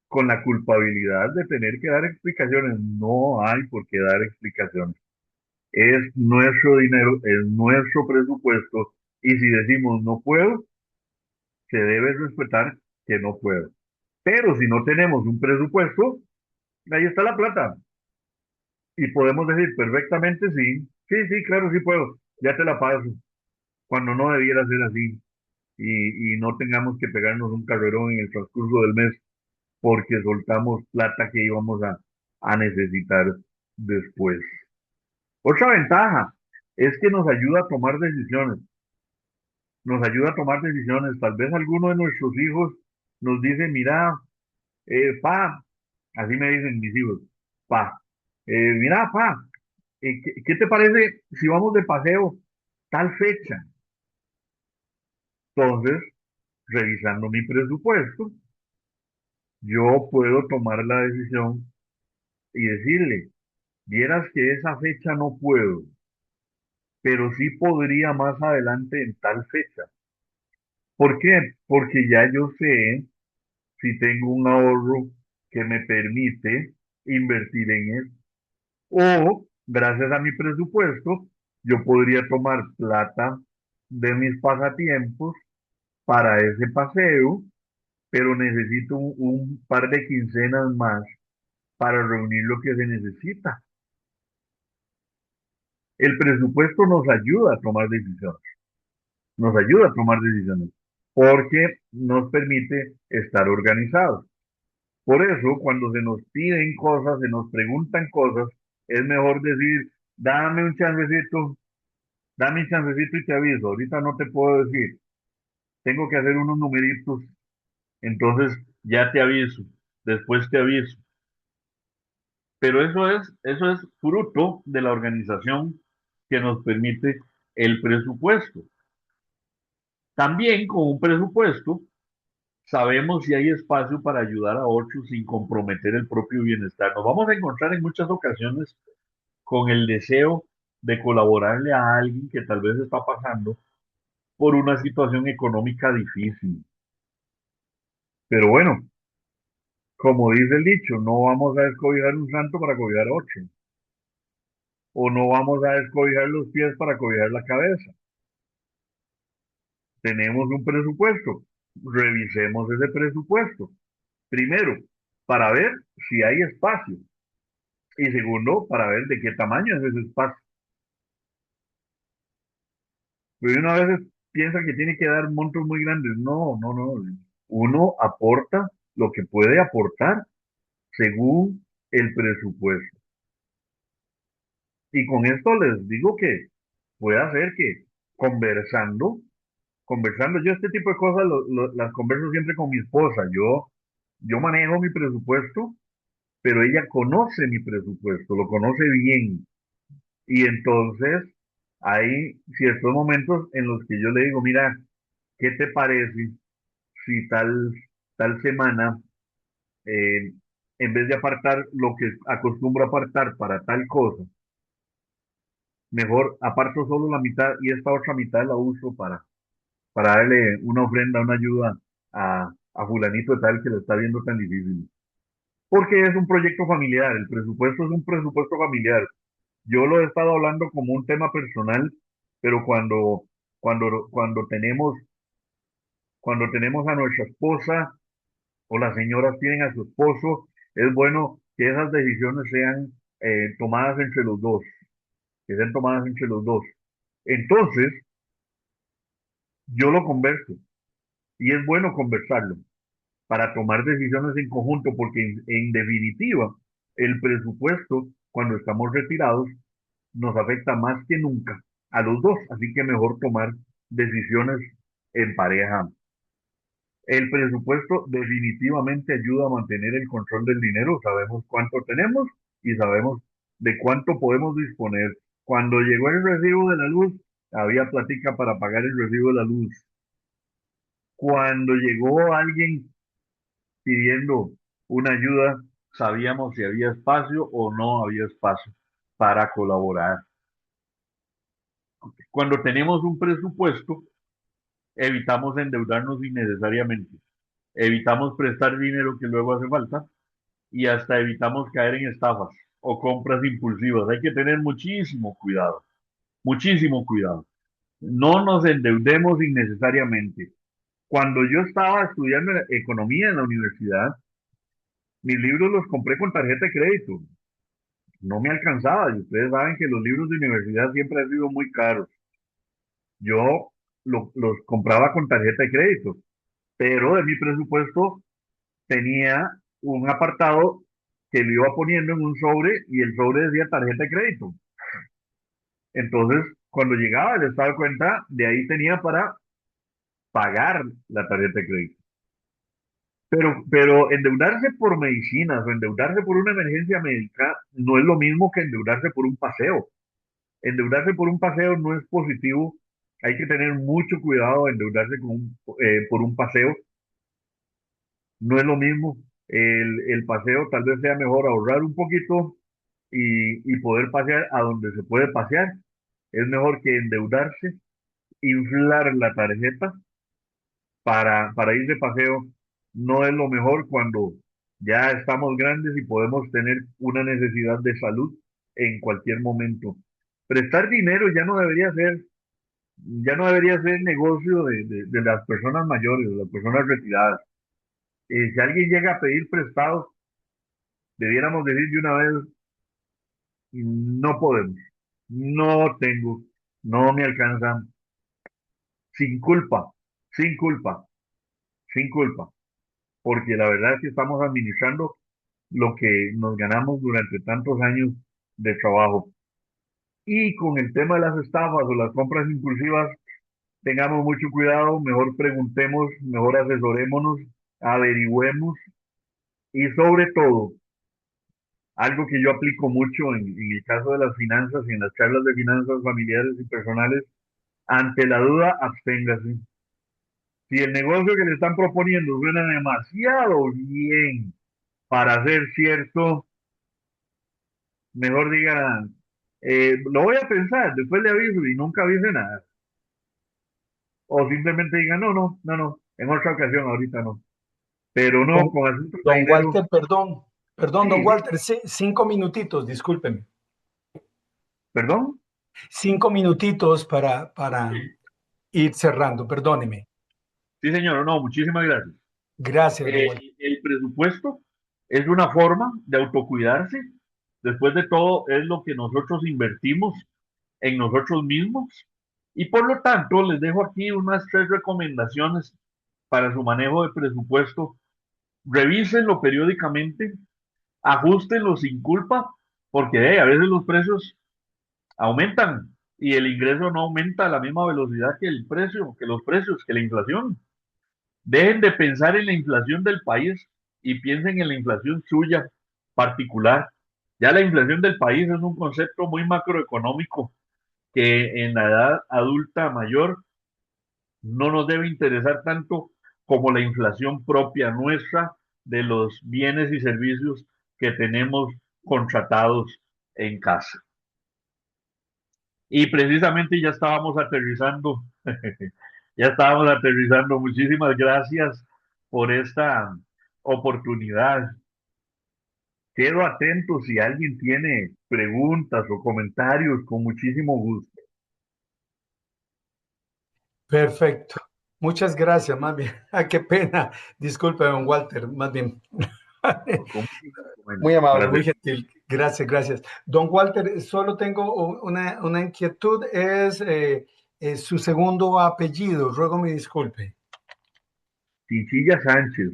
con la culpabilidad de tener que dar explicaciones, no hay por qué dar explicaciones. Es nuestro dinero, es nuestro presupuesto, y si decimos no puedo, se debe respetar que no puedo. Pero si no tenemos un presupuesto, ahí está la plata. Y podemos decir perfectamente sí, sí, sí, claro, sí puedo, ya te la paso, cuando no debiera ser así. Y no tengamos que pegarnos un carrerón en el transcurso del mes porque soltamos plata que íbamos a necesitar después. Otra ventaja es que nos ayuda a tomar decisiones, nos ayuda a tomar decisiones. Tal vez alguno de nuestros hijos nos dice, mira, pa, así me dicen mis hijos, pa, mira, pa, ¿qué te parece si vamos de paseo tal fecha? Entonces, revisando mi presupuesto, yo puedo tomar la decisión y decirle, vieras que esa fecha no puedo, pero sí podría más adelante en tal fecha. ¿Por qué? Porque ya yo sé si tengo un ahorro que me permite invertir en él. O, gracias a mi presupuesto, yo podría tomar plata de mis pasatiempos para ese paseo, pero necesito un par de quincenas más para reunir lo que se necesita. El presupuesto nos ayuda a tomar decisiones, nos ayuda a tomar decisiones, porque nos permite estar organizados. Por eso, cuando se nos piden cosas, se nos preguntan cosas, es mejor decir, dame un chancecito y te aviso. Ahorita no te puedo decir, tengo que hacer unos numeritos, entonces ya te aviso, después te aviso. Pero eso es fruto de la organización que nos permite el presupuesto. También con un presupuesto sabemos si hay espacio para ayudar a otros sin comprometer el propio bienestar. Nos vamos a encontrar en muchas ocasiones con el deseo de colaborarle a alguien que tal vez está pasando por una situación económica difícil. Pero bueno, como dice el dicho, no vamos a descobijar un santo para cobijar a otro, o no vamos a descobijar los pies para cobijar la cabeza. Tenemos un presupuesto, revisemos ese presupuesto. Primero, para ver si hay espacio. Y segundo, para ver de qué tamaño es ese espacio. Pero uno a veces piensa que tiene que dar montos muy grandes. No, no, no. Uno aporta lo que puede aportar según el presupuesto. Y con esto les digo que puede hacer que conversando, yo este tipo de cosas las converso siempre con mi esposa. Yo manejo mi presupuesto, pero ella conoce mi presupuesto, lo conoce bien. Y entonces hay ciertos momentos en los que yo le digo, mira, ¿qué te parece si tal semana, eh, en vez de apartar lo que acostumbro a apartar para tal cosa, mejor aparto solo la mitad y esta otra mitad la uso para darle una ofrenda, una ayuda a fulanito de tal que lo está viendo tan difícil? Porque es un proyecto familiar, el presupuesto es un presupuesto familiar. Yo lo he estado hablando como un tema personal, pero cuando cuando tenemos a nuestra esposa o las señoras tienen a su esposo, es bueno que esas decisiones sean tomadas entre los dos, que sean tomadas entre los dos. Entonces, yo lo converso y es bueno conversarlo para tomar decisiones en conjunto, porque en definitiva, el presupuesto, cuando estamos retirados, nos afecta más que nunca a los dos, así que mejor tomar decisiones en pareja El presupuesto definitivamente ayuda a mantener el control del dinero. Sabemos cuánto tenemos y sabemos de cuánto podemos disponer. Cuando llegó el recibo de la luz, había platica para pagar el recibo de la luz. Cuando llegó alguien pidiendo una ayuda, sabíamos si había espacio o no había espacio para colaborar. Cuando tenemos un presupuesto, evitamos endeudarnos innecesariamente, evitamos prestar dinero que luego hace falta y hasta evitamos caer en estafas o compras impulsivas. Hay que tener muchísimo cuidado, muchísimo cuidado. No nos endeudemos innecesariamente. Cuando yo estaba estudiando economía en la universidad, mis libros los compré con tarjeta de crédito. No me alcanzaba, y ustedes saben que los libros de universidad siempre han sido muy caros. Yo los compraba con tarjeta de crédito, pero de mi presupuesto tenía un apartado que lo iba poniendo en un sobre y el sobre decía tarjeta de crédito. Entonces, cuando llegaba el estado de cuenta, de ahí tenía para pagar la tarjeta de crédito. Pero endeudarse por medicinas o endeudarse por una emergencia médica no es lo mismo que endeudarse por un paseo. Endeudarse por un paseo no es positivo. Hay que tener mucho cuidado de endeudarse por un paseo. No es lo mismo. El paseo tal vez sea mejor ahorrar un poquito y poder pasear a donde se puede pasear. Es mejor que endeudarse, inflar la tarjeta para ir de paseo. No es lo mejor cuando ya estamos grandes y podemos tener una necesidad de salud en cualquier momento. Prestar dinero ya no debería ser negocio de las personas mayores, de las personas retiradas. Si alguien llega a pedir prestados, debiéramos decir de una vez, no podemos, no tengo, no me alcanzan, sin culpa, sin culpa, sin culpa, porque la verdad es que estamos administrando lo que nos ganamos durante tantos años de trabajo. Y con el tema de las estafas o las compras impulsivas, tengamos mucho cuidado, mejor preguntemos, mejor asesorémonos, averigüemos y sobre todo, algo que yo aplico mucho en el caso de las finanzas y en las charlas de finanzas familiares y personales, ante la duda, absténgase. Si el negocio que le están proponiendo suena demasiado bien para ser cierto, mejor diga, lo voy a pensar, después le aviso y nunca avise nada. O simplemente diga, no, en otra ocasión, ahorita no. Pero no, Don, con asuntos de don dinero. Walter, perdón, don Sí, Walter, 5 minutitos, discúlpeme. ¿perdón? 5 minutitos para Sí, ir cerrando, perdóneme. sí, señor, no, muchísimas gracias. Gracias, don Walter. El presupuesto es una forma de autocuidarse. Después de todo, es lo que nosotros invertimos en nosotros mismos. Y por lo tanto, les dejo aquí unas 3 recomendaciones para su manejo de presupuesto. Revísenlo periódicamente, ajustenlo sin culpa, porque a veces los precios aumentan y el ingreso no aumenta a la misma velocidad que el precio, que los precios, que la inflación. Dejen de pensar en la inflación del país y piensen en la inflación suya particular. Ya la inflación del país es un concepto muy macroeconómico que en la edad adulta mayor no nos debe interesar tanto como la inflación propia nuestra de los bienes y servicios que tenemos contratados en casa. Y precisamente ya estábamos aterrizando, ya estábamos aterrizando. Muchísimas gracias por esta oportunidad. Quedo atento si alguien tiene preguntas o comentarios, con muchísimo gusto. Perfecto. Muchas gracias, más bien. Qué pena. Disculpe, don Walter, más bien. Con muchísimo Muy amable, para muy gentil. Gracias, gracias. Don Walter, solo tengo una inquietud, es su segundo apellido. Ruego me disculpe. Chinchilla Sánchez.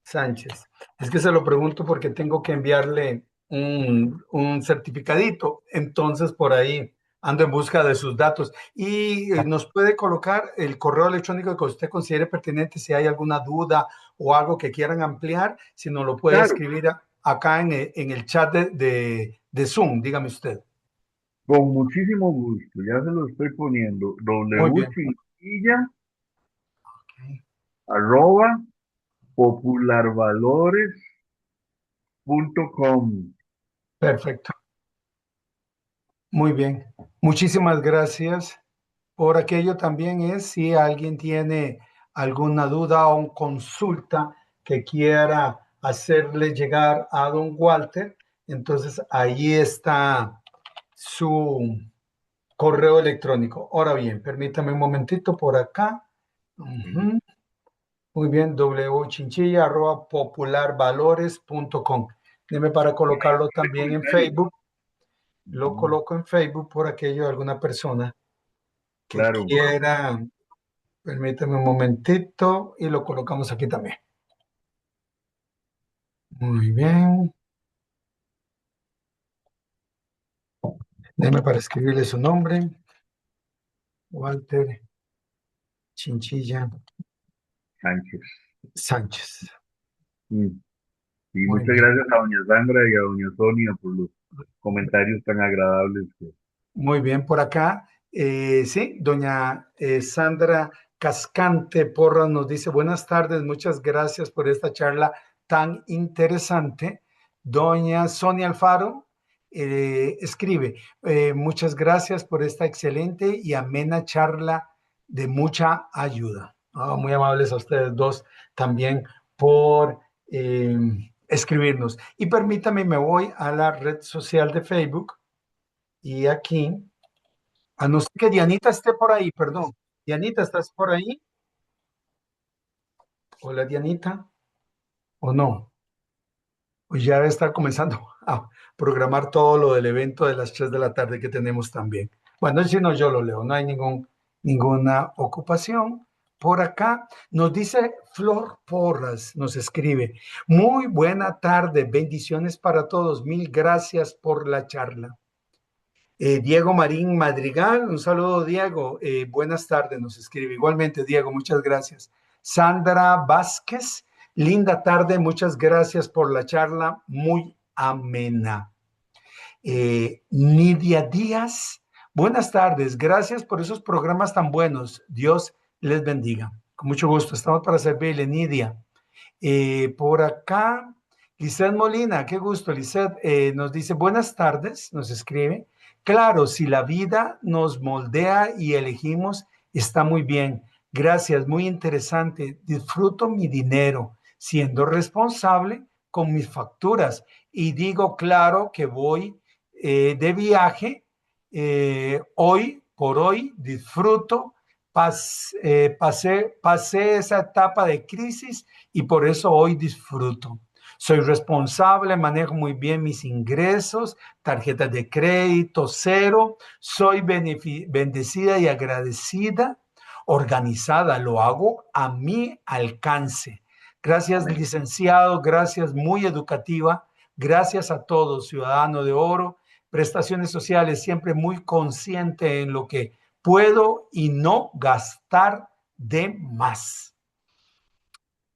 Sánchez. Es que se lo pregunto porque tengo que enviarle un certificadito. Entonces, por ahí ando en busca de sus datos. Y nos puede colocar el correo electrónico que usted considere pertinente si hay alguna duda o algo que quieran ampliar, si nos lo puede escribir acá en el chat de Zoom, dígame usted. Con muchísimo gusto, ya se lo estoy poniendo. wchinchilla @popularvalores.com. Perfecto. Muy bien. Muchísimas gracias. Por aquello también es si alguien tiene alguna duda o consulta que quiera hacerle llegar a don Walter, entonces ahí está su correo electrónico. Ahora bien, permítame un momentito por acá. Muy bien, wchinchilla@popularvalores.com. Deme para colocarlo también en Facebook. Lo coloco en Facebook por aquello de alguna persona que quiera. Permítame un momentito y lo colocamos aquí también. Muy bien. Deme para escribirle su nombre. Walter Chinchilla Sánchez. Y muchas gracias a doña Sandra y a doña Sonia por los comentarios tan agradables. Muy bien, por acá, sí, doña Sandra Cascante Porras nos dice, buenas tardes, muchas gracias por esta charla tan interesante. Doña Sonia Alfaro escribe, muchas gracias por esta excelente y amena charla de mucha ayuda. Muy amables a ustedes dos también por escribirnos. Y permítame, me voy a la red social de Facebook. Y aquí, a no ser que Dianita esté por ahí, perdón. Dianita, ¿estás por ahí? Hola, Dianita. ¿O no? Pues ya debe estar comenzando a programar todo lo del evento de las 3 de la tarde que tenemos también. Bueno, si no, yo lo leo. No hay ninguna ocupación. Por acá nos dice Flor Porras, nos escribe. Muy buena tarde, bendiciones para todos. Mil gracias por la charla. Diego Marín Madrigal, un saludo Diego, buenas tardes, nos escribe igualmente Diego, muchas gracias. Sandra Vázquez, linda tarde, muchas gracias por la charla, muy amena. Nidia Díaz, buenas tardes, gracias por esos programas tan buenos, Dios les bendiga. Con mucho gusto, estamos para servirle, Nidia. Por acá, Lizeth Molina, qué gusto, Lizeth, nos dice buenas tardes, nos escribe. Claro, si la vida nos moldea y elegimos, está muy bien. Gracias, muy interesante. Disfruto mi dinero, siendo responsable con mis facturas. Y digo, claro, que voy de viaje. Hoy por hoy disfruto. Pasé esa etapa de crisis y por eso hoy disfruto. Soy responsable, manejo muy bien mis ingresos, tarjetas de crédito cero, soy bendecida y agradecida, organizada, lo hago a mi alcance. Gracias, licenciado, gracias, muy educativa. Gracias a todos, ciudadano de oro, prestaciones sociales, siempre muy consciente en lo que puedo y no gastar de más.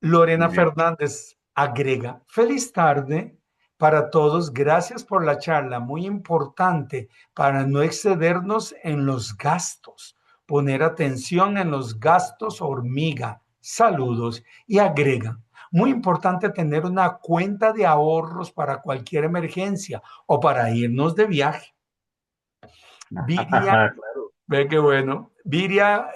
Lorena Fernández agrega, feliz tarde para todos, gracias por la charla, muy importante para no excedernos en los gastos, poner atención en los gastos hormiga, saludos, y agrega, muy importante tener una cuenta de ahorros para cualquier emergencia o para irnos de viaje. Viria, ve qué bueno, Viria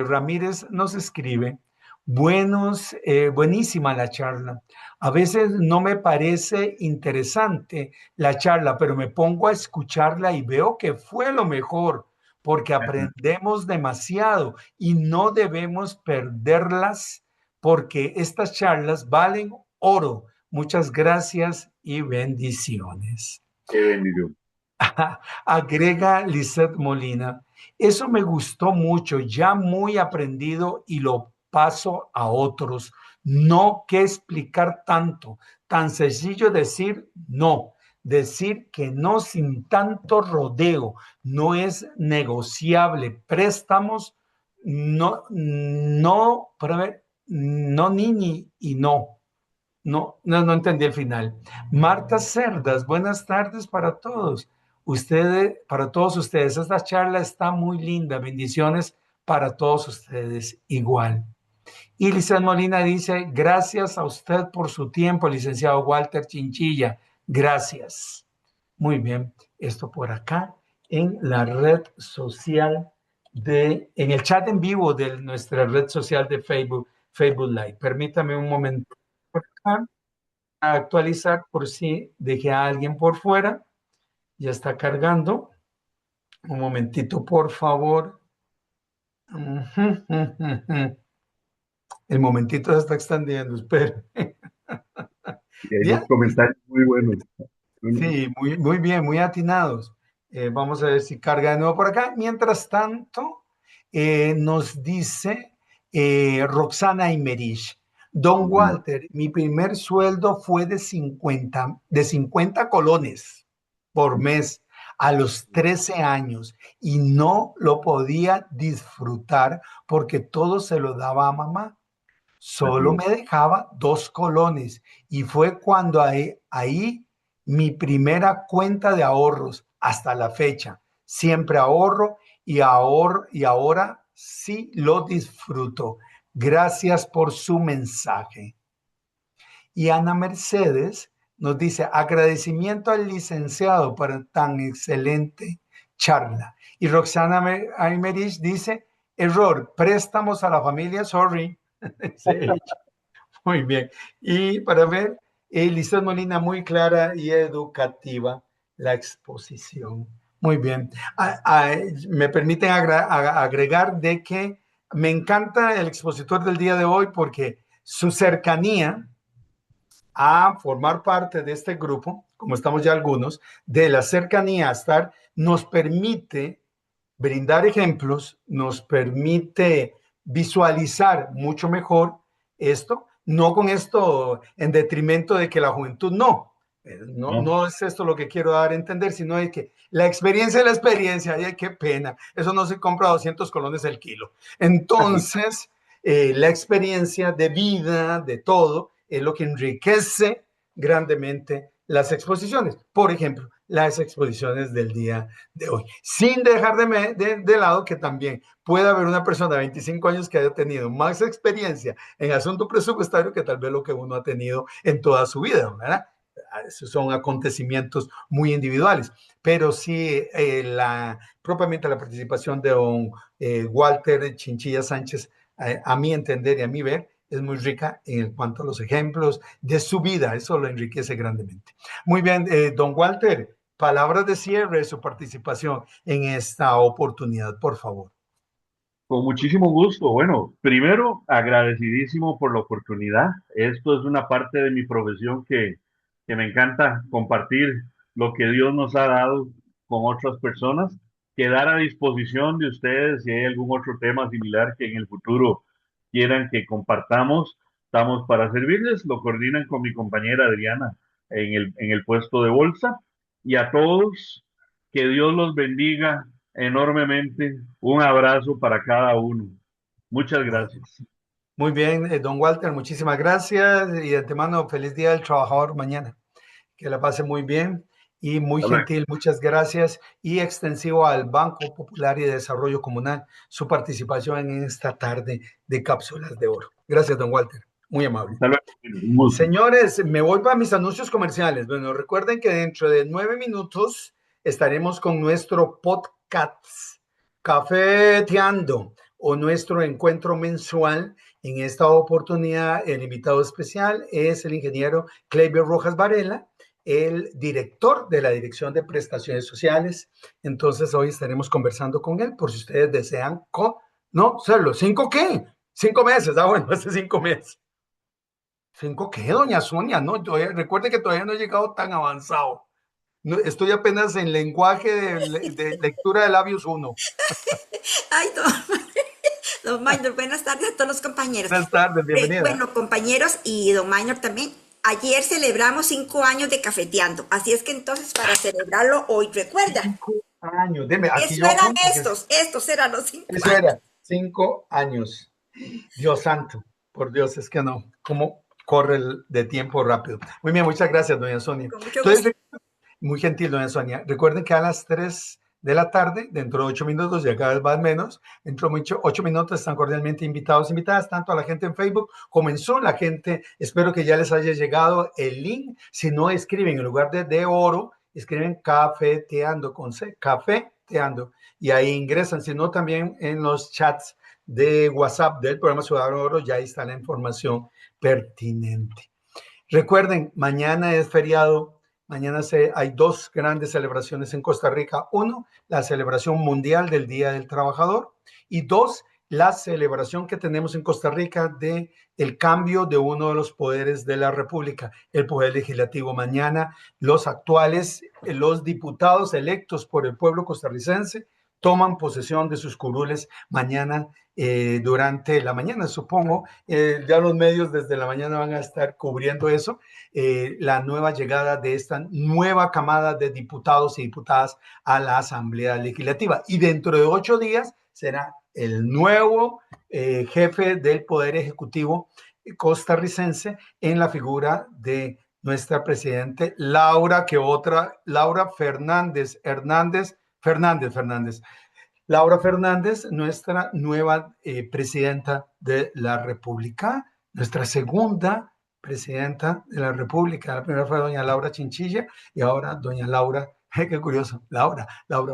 Ramírez nos escribe, buenísima la charla. A veces no me parece interesante la charla, pero me pongo a escucharla y veo que fue lo mejor, porque aprendemos demasiado y no debemos perderlas, porque estas charlas valen oro. Muchas gracias y bendiciones. Qué bendición. Agrega Lizeth Molina, eso me gustó mucho, ya muy aprendido y lo paso a otros. No que explicar tanto, tan sencillo decir no. decir que no sin tanto rodeo, no es negociable. Préstamos, para ver, no, ni y no. No entendí el final. Marta Cerdas, buenas tardes para todos. Para todos ustedes. Esta charla está muy linda. Bendiciones para todos ustedes igual. Y Lizeth Molina dice, gracias a usted por su tiempo, licenciado Walter Chinchilla. Gracias. Muy bien. Esto por acá en la red social en el chat en vivo de nuestra red social de Facebook Live. Permítame un momento por acá a actualizar por si dejé a alguien por fuera. Ya está cargando. Un momentito, por favor. El momentito se está extendiendo, espera. Y hay unos comentarios muy buenos. Sí, muy bien, muy atinados. Vamos a ver si carga de nuevo por acá. Mientras tanto, nos dice Roxana Imerich. Don Walter, mi primer sueldo fue de 50 colones por mes a los 13 años y no lo podía disfrutar porque todo se lo daba a mamá. Solo me dejaba 2 colones y fue cuando ahí mi primera cuenta de ahorros hasta la fecha. Siempre ahorro y ahora sí lo disfruto. Gracias por su mensaje. Y Ana Mercedes nos dice, agradecimiento al licenciado por tan excelente charla. Y Roxana Aymerich dice, error, préstamos a la familia, sorry. Sí. Muy bien. Y para ver, Lizeth Molina, muy clara y educativa la exposición. Muy bien. Me permiten agregar de que me encanta el expositor del día de hoy porque su cercanía a formar parte de este grupo, como estamos ya algunos, de la cercanía a estar, nos permite brindar ejemplos, nos permite visualizar mucho mejor esto, no con esto en detrimento de que la juventud no es esto lo que quiero dar a entender, sino de que la experiencia es la experiencia, ay, qué pena, eso no se compra a 200 colones el kilo. Entonces, la experiencia de vida, de todo, es lo que enriquece grandemente las exposiciones. Por ejemplo, las exposiciones del día de hoy, sin dejar de lado que también puede haber una persona de 25 años que haya tenido más experiencia en asunto presupuestario que tal vez lo que uno ha tenido en toda su vida, ¿verdad? Esos son acontecimientos muy individuales, pero sí propiamente la participación de don Walter Chinchilla Sánchez, a mi entender y a mi ver, es muy rica en cuanto a los ejemplos de su vida, eso lo enriquece grandemente. Muy bien, don Walter, palabras de cierre de su participación en esta oportunidad, por favor. Con muchísimo gusto. Bueno, primero, agradecidísimo por la oportunidad. Esto es una parte de mi profesión que me encanta compartir lo que Dios nos ha dado con otras personas. Quedar a disposición de ustedes si hay algún otro tema similar que en el futuro quieran que compartamos. Estamos para servirles. Lo coordinan con mi compañera Adriana en el puesto de bolsa. Y a todos, que Dios los bendiga enormemente. Un abrazo para cada uno. Muchas gracias. Muy bien, don Walter, muchísimas gracias y de antemano feliz Día del Trabajador mañana. Que la pase muy bien y muy gentil, muchas gracias y extensivo al Banco Popular y de Desarrollo Comunal su participación en esta tarde de Cápsulas de Oro. Gracias, don Walter, muy amable. Señores, me voy para mis anuncios comerciales. Bueno, recuerden que dentro de 9 minutos estaremos con nuestro podcast Cafeteando o nuestro encuentro mensual. En esta oportunidad, el invitado especial es el ingeniero Kleiber Rojas Varela, el director de la Dirección de Prestaciones Sociales. Entonces, hoy estaremos conversando con él por si ustedes desean hacerlo. ¿5 qué? 5 meses. Bueno, hace 5 meses. ¿5 qué, doña Sonia? No, recuerde que todavía no he llegado tan avanzado. No, estoy apenas en lenguaje de lectura de labios 1. Ay, don Maynor, buenas tardes a todos los compañeros. Buenas tardes, bienvenida. Bueno, compañeros y don Maynor también, Ayer celebramos 5 años de Cafeteando, así es que entonces para celebrarlo hoy, recuerda. 5 años, deme, aquí Eso yo eran apunto que estos eran los 5 eso años. era 5 años. Dios santo, por Dios, es que no, cómo corre de tiempo rápido. Muy bien, muchas gracias, doña Sonia. Con mucho gusto. Entonces, muy gentil, doña Sonia. Recuerden que a las 3 de la tarde, dentro de 8 minutos, ya cada vez va menos, dentro de 8 minutos están cordialmente invitados, invitadas, tanto a la gente en Facebook, comenzó la gente, espero que ya les haya llegado el link, si no escriben en lugar de oro, escriben cafeteando con C, cafeteando, y ahí ingresan, si no también en los chats de WhatsApp del programa Ciudadano Oro, ya ahí está la información pertinente. Recuerden, mañana es feriado. Mañana hay 2 grandes celebraciones en Costa Rica. 1, la celebración mundial del Día del Trabajador. Y 2, la celebración que tenemos en Costa Rica de el cambio de uno de los poderes de la República, el poder legislativo. Mañana los los diputados electos por el pueblo costarricense toman posesión de sus curules mañana durante la mañana, supongo. Ya los medios desde la mañana van a estar cubriendo eso, la nueva llegada de esta nueva camada de diputados y diputadas a la Asamblea Legislativa. Y dentro de 8 días será el nuevo jefe del Poder Ejecutivo costarricense en la figura de nuestra presidente Laura Fernández. Laura Fernández, nuestra nueva presidenta de la República, nuestra segunda presidenta de la República. La primera fue doña Laura Chinchilla y ahora doña Laura, qué curioso, Laura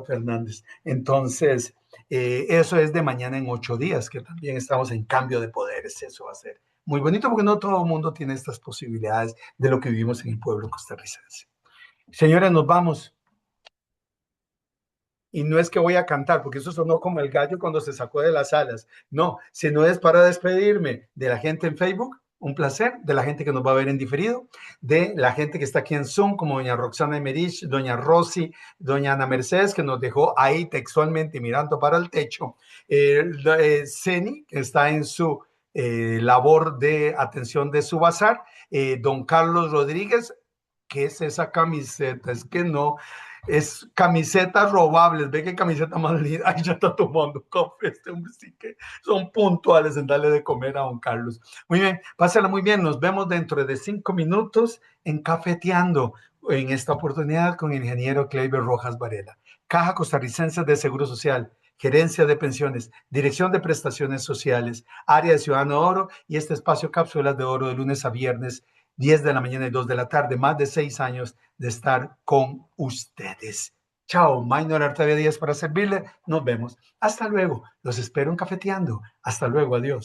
Fernández. Entonces, eso es de mañana en 8 días, que también estamos en cambio de poderes. Eso va a ser muy bonito porque no todo el mundo tiene estas posibilidades de lo que vivimos en el pueblo costarricense. Señores, nos vamos. Y no es que voy a cantar, porque eso sonó como el gallo cuando se sacó de las alas. No, sino es para despedirme de la gente en Facebook, un placer, de la gente que nos va a ver en diferido, de la gente que está aquí en Zoom, como doña Roxana Emerich, doña Rosy, doña Ana Mercedes, que nos dejó ahí textualmente mirando para el techo, Ceni, que está en su labor de atención de su bazar, don Carlos Rodríguez, ¿qué es esa camiseta? Es que no... Es camisetas robables. Ve qué camiseta más linda. Ay, ya está tomando café este hombre. Sí que son puntuales en darle de comer a don Carlos. Muy bien, pásala muy bien. Nos vemos dentro de 5 minutos en Cafeteando. En esta oportunidad con el ingeniero Kleiber Rojas Varela. Caja Costarricense de Seguro Social, Gerencia de Pensiones, Dirección de Prestaciones Sociales, Área de Ciudadano Oro y este espacio Cápsulas de Oro de lunes a viernes, 10 de la mañana y 2 de la tarde, más de 6 años de estar con ustedes. Chao, Maynor Artavia Díaz para servirle. Nos vemos. Hasta luego. Los espero en Cafeteando. Hasta luego. Adiós.